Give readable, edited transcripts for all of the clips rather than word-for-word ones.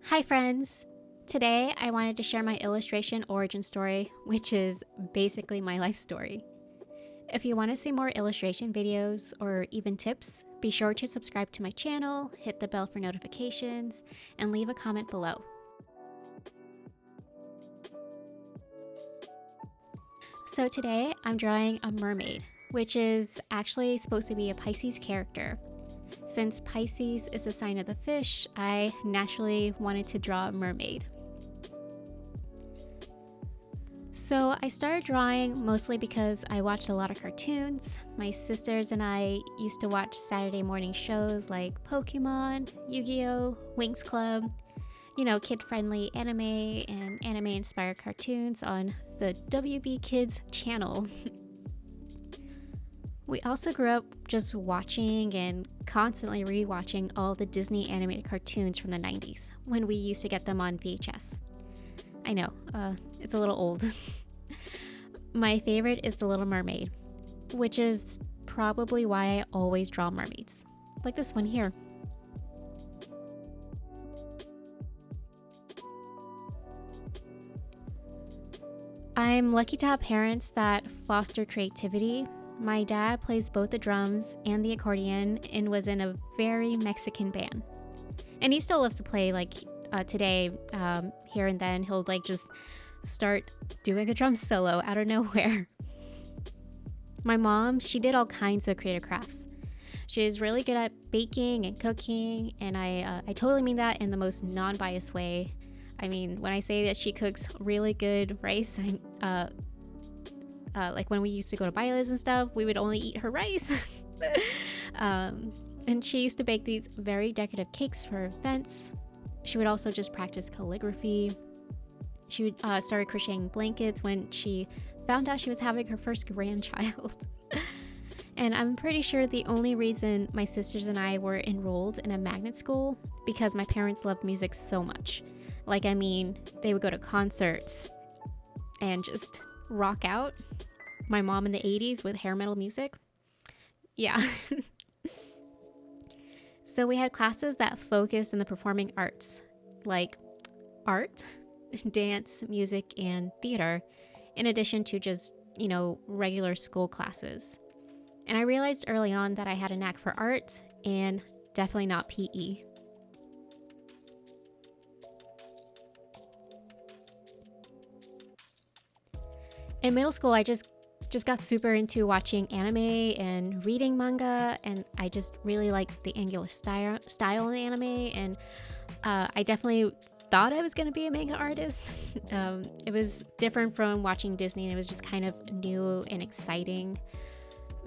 Hi friends! Today I wanted to share my illustration origin story, which is basically my life story. If you want to see more illustration videos or even tips, be sure to subscribe to my channel, hit the bell for notifications, and leave a comment below. So today I'm drawing a mermaid, which is actually supposed to be a Pisces character. Since Pisces is a sign of the fish, I naturally wanted to draw a mermaid. So I started drawing mostly because I watched a lot of cartoons. My sisters and I used to watch Saturday morning shows like Pokemon, Yu-Gi-Oh!, Winx Club, kid-friendly anime and anime-inspired cartoons on the WB Kids channel. We also grew up just watching and constantly rewatching all the Disney animated cartoons from the 90s when we used to get them on VHS. I know, it's a little old. My favorite is The Little Mermaid, which is probably why I always draw mermaids, like this one here. I'm lucky to have parents that foster creativity. My dad plays both the drums and the accordion and was in a very Mexican band. And he still loves to play today, here and then. He'll just start doing a drum solo out of nowhere. My mom, she did all kinds of creative crafts. She is really good at baking and cooking, and I totally mean that in the most non-biased way. I mean, when I say that she cooks really good rice, like when we used to go to bailes and stuff, we would only eat her rice. And she used to bake these very decorative cakes for events. She would also just practice calligraphy. She would started crocheting blankets when she found out she was having her first grandchild. And I'm pretty sure the only reason my sisters and I were enrolled in a magnet school because my parents loved music so much. They would go to concerts and just rock out. My mom in the 80s with hair metal music. Yeah. So we had classes that focused in the performing arts, like art, dance, music, and theater, in addition to just, regular school classes. And I realized early on that I had a knack for art and definitely not PE. In middle school, I just got super into watching anime and reading manga, and I just really liked the angular style in the anime, and I definitely thought I was going to be a manga artist. It was different from watching Disney, and it was just kind of new and exciting.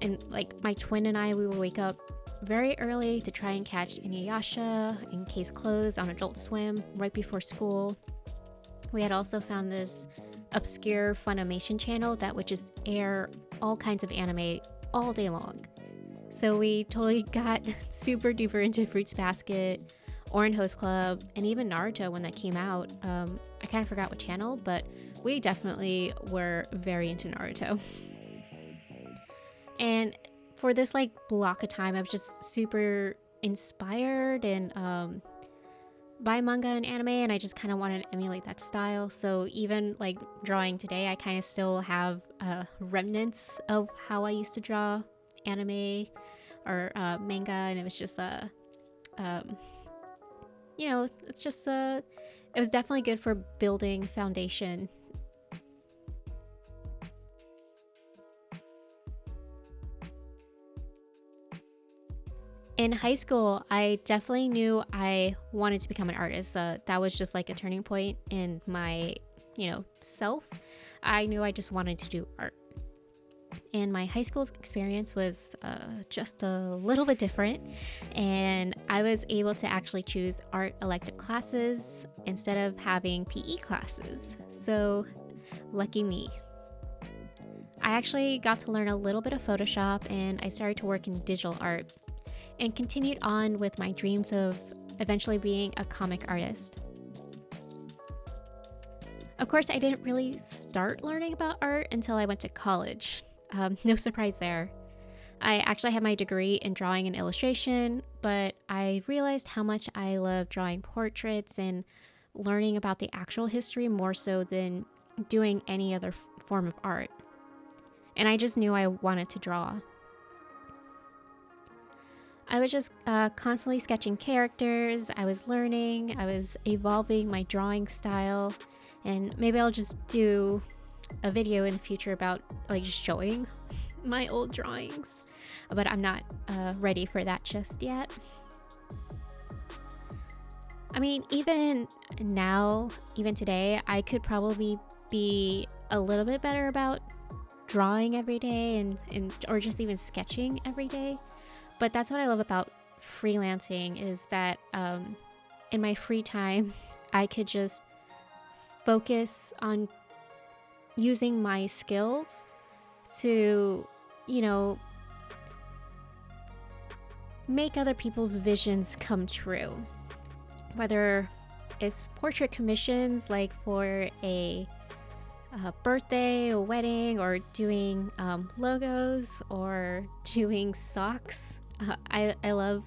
And my twin and I, we would wake up very early to try and catch Inuyasha and Case Closed on Adult Swim right before school. We had also found this obscure Funimation channel that would just air all kinds of anime all day long. So we totally got super duper into Fruits Basket, Orange Host Club, and even Naruto when that came out. I kind of forgot what channel, but we definitely were very into Naruto. And for this block of time, I was just super inspired and by manga and anime, and I just kind of wanted to emulate that style. So even drawing today, I kind of still have remnants of how I used to draw anime or manga, and it was just it's just it was definitely good for building foundation. In high school, I definitely knew I wanted to become an artist. That was just a turning point in my, self. I knew I just wanted to do art. And my high school experience was just a little bit different. And I was able to actually choose art elective classes instead of having PE classes. So lucky me. I actually got to learn a little bit of Photoshop, and I started to work in digital art, and continued on with my dreams of eventually being a comic artist. Of course, I didn't really start learning about art until I went to college. No surprise there. I actually have my degree in drawing and illustration, but I realized how much I love drawing portraits and learning about the actual history more so than doing any other form of art. And I just knew I wanted to draw. I was just constantly sketching characters. I was learning, I was evolving my drawing style, and maybe I'll just do a video in the future about like just showing my old drawings, but I'm not ready for that just yet. I mean, even now, even today, I could probably be a little bit better about drawing every day and or just even sketching every day. But that's what I love about freelancing, is that in my free time, I could just focus on using my skills to, you know, make other people's visions come true. Whether it's portrait commissions, like for a birthday, a wedding, or doing logos, or doing socks. I love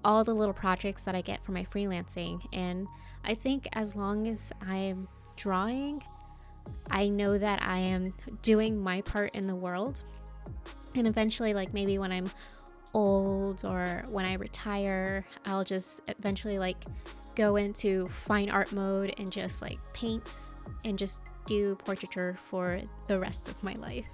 all the little projects that I get from my freelancing, and I think as long as I'm drawing, I know that I am doing my part in the world. And eventually, like maybe when I'm old or when I retire, I'll just eventually like go into fine art mode and just like paint and just do portraiture for the rest of my life.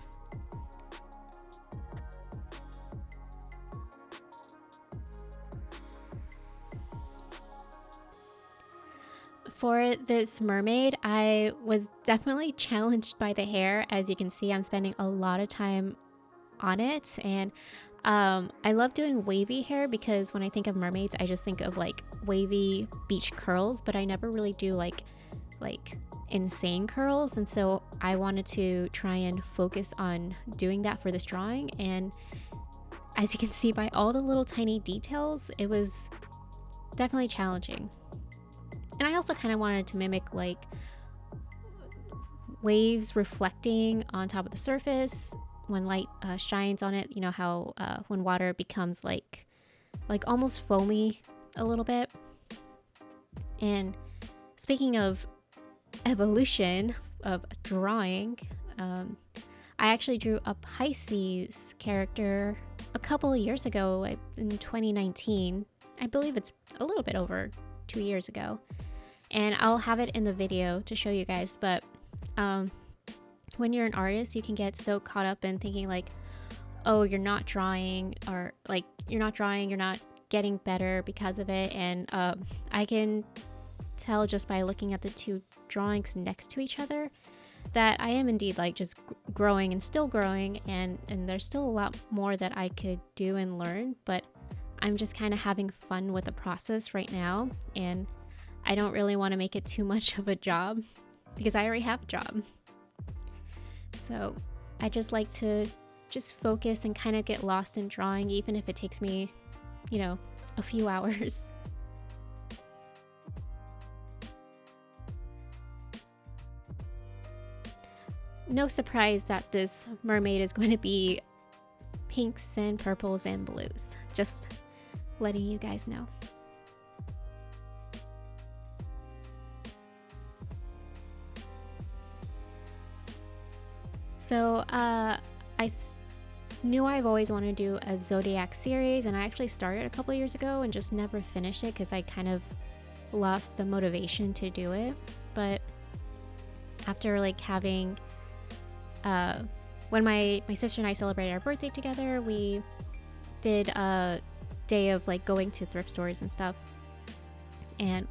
For this mermaid, I was definitely challenged by the hair. As you can see, I'm spending a lot of time on it, and I love doing wavy hair because when I think of mermaids, I just think of like wavy beach curls, but I never really do like insane curls, and so I wanted to try and focus on doing that for this drawing. And as you can see by all the little tiny details, it was definitely challenging. And I also kind of wanted to mimic like waves reflecting on top of the surface when light shines on it. You know how when water becomes like almost foamy a little bit. And speaking of evolution of drawing, I actually drew a Pisces character a couple of years ago in 2019. I believe it's a little bit over 2 years ago, and I'll have it in the video to show you guys. But when you're an artist, you can get so caught up in thinking like, oh, you're not drawing, or like you're not getting better because of it. And I can tell just by looking at the two drawings next to each other that I am indeed like just growing and still growing, and there's still a lot more that I could do and learn, but I'm just kind of having fun with the process right now, and I don't really want to make it too much of a job because I already have a job. So I just like to just focus and kind of get lost in drawing, even if it takes me, you know, a few hours. No surprise that this mermaid is going to be pinks and purples and blues. Just letting you guys know. So knew I've always wanted to do a zodiac series, and I actually started a couple years ago and just never finished it because I kind of lost the motivation to do it. But after like having when my sister and I celebrated our birthday together, we did a day of like going to thrift stores and stuff. And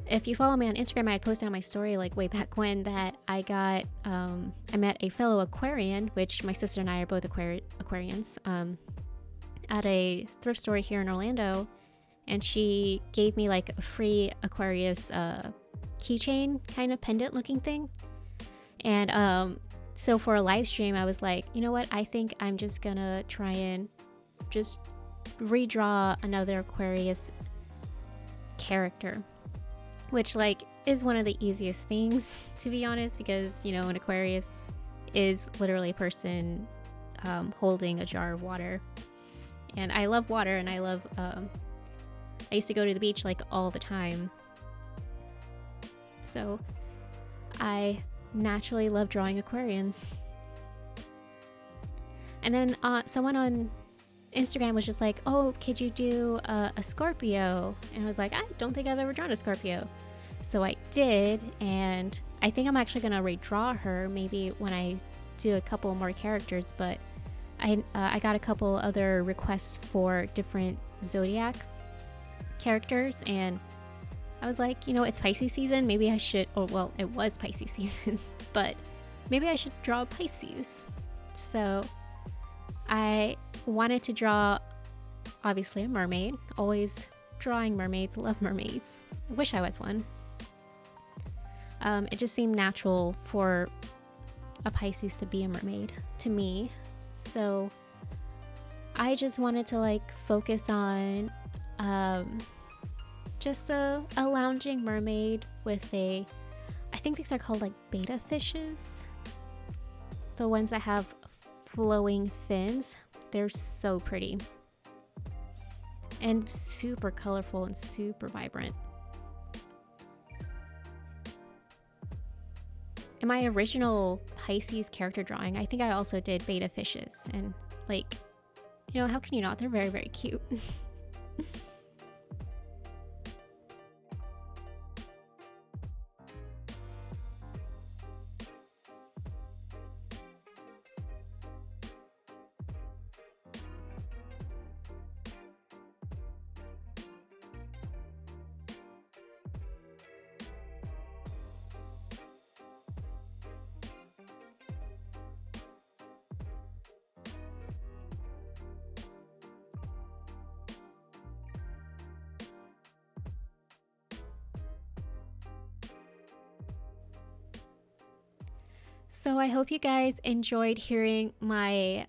if you follow me on Instagram, I had posted on my story like way back when that I got I met a fellow Aquarian, which my sister and I are both Aquarians, at a thrift store here in Orlando, and she gave me like a free Aquarius keychain kind of pendant looking thing. And so for a live stream, I was like, you know what, I think I'm just gonna try and just redraw another Aquarius character, which like is one of the easiest things, to be honest, because, you know, an Aquarius is literally a person holding a jar of water. And I love water, and I love, I used to go to the beach like all the time. So I naturally love drawing Aquarians. And then someone on Instagram was just like, oh, could you do a Scorpio? And I was like, I don't think I've ever drawn a Scorpio. So I did, and I think I'm actually gonna redraw her maybe when I do a couple more characters, but I got a couple other requests for different zodiac characters, and I was like, you know, it's Pisces season, maybe I should, or well, it was Pisces season, but maybe I should draw Pisces. So I wanted to draw, obviously, a mermaid. Always drawing mermaids, love mermaids. Wish I was one. It just seemed natural for a Pisces to be a mermaid to me. So I just wanted to like focus on just a lounging mermaid with I think these are called like betta fishes. The ones that have flowing fins. They're so pretty. And super colorful and super vibrant. In my original Pisces character drawing, I think I also did betta fishes. And like, you know, how can you not? They're very, very cute. So I hope you guys enjoyed hearing my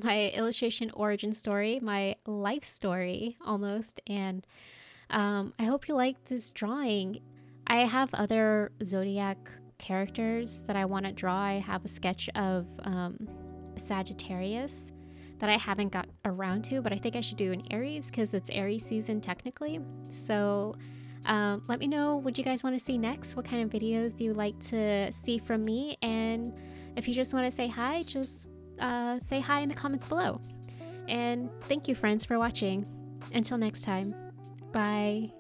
my illustration origin story, my life story almost, and I hope you liked this drawing. I have other zodiac characters that I want to draw. I have a sketch of Sagittarius that I haven't got around to, but I think I should do an Aries because it's Aries season technically. So let me know what you guys want to see next, what kind of videos you like to see from me, and if you just want to say hi, just say hi in the comments below. And thank you, friends, for watching. Until next time, bye.